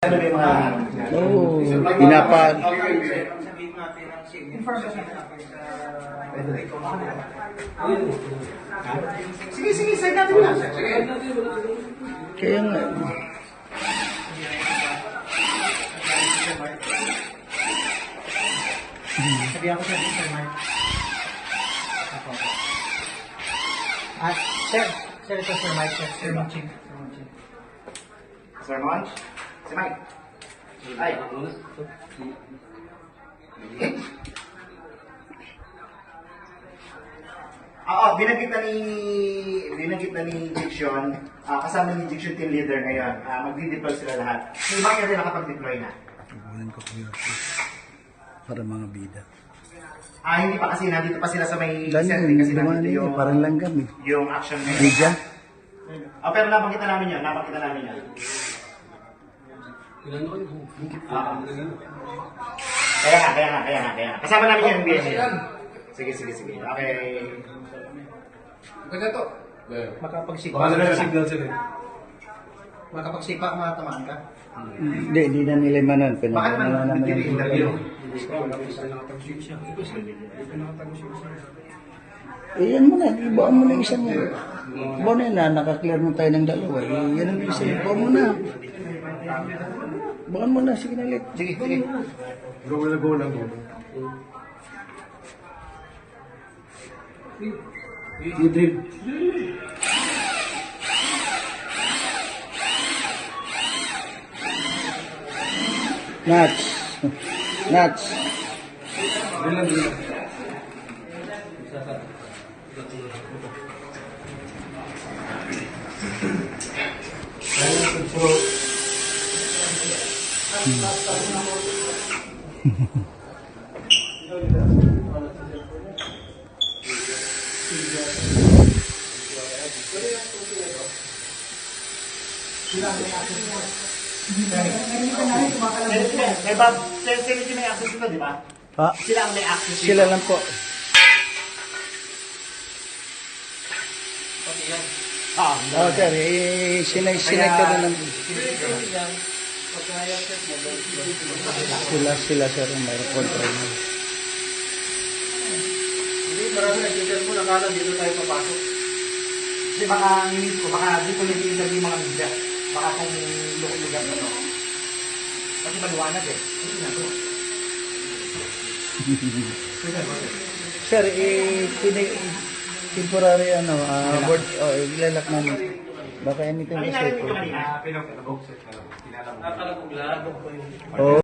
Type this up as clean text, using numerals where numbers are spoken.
Ano ba yung mga... Oo, pinapag... Sige, sige, side natin lang. Kaya nga. Sabihan ko siya, Sir Mark. Sir, ito Sir Mike, Sir Munching. Sir Munch? Si Mike. Ay. Oo, binanggit na ni Diction, kasama ni Diction team leader ngayon. Magdi-deploy sila lahat. May iba rin nakapag-deploy na. Tubuhin ko kuya. Para mga bida. Hindi pa kasi nandito pa sila sa may setting kasi nandito yung parang langgam eh. yung action ngayon. Bida? Pero napakita namin yun. Kaya nga. Kasama namin yung NBA ngayon. Sige. Okay. Kaya to. Makapagsipa. Baka na signal sila. Makapagsipa, matamaan ka. Hindi na nila manan. Bakit man Pinag-interview. nag-interview? Yan mo na, ibaan mo na isang iba na yan, nakaklear mo tayo ng dalawa. Yan ang isa, ibaan mo na. Ibaan mo na, sige na ulit. Sige. Go lang. Idrip. Nuts. Bilang. Bob, sila yung may access dito, di ba? Ha? Sila ang may access dito. Sila lang po. Oh, sir, sinay ka na lang. Sila, sir, ang mayroon control mo. Hindi, marami nag-interview mo, nakala dito tayo papasok. Kasi baka ang init ko, baka dito nag-interview mga media. Baka kung lugar na to. Kasi maliwanag eh. Kasi na to. Sir, temporary board, ilalak namin. Baka anything Ano is narinig ko safe. kanina? Pinag-box. Oh.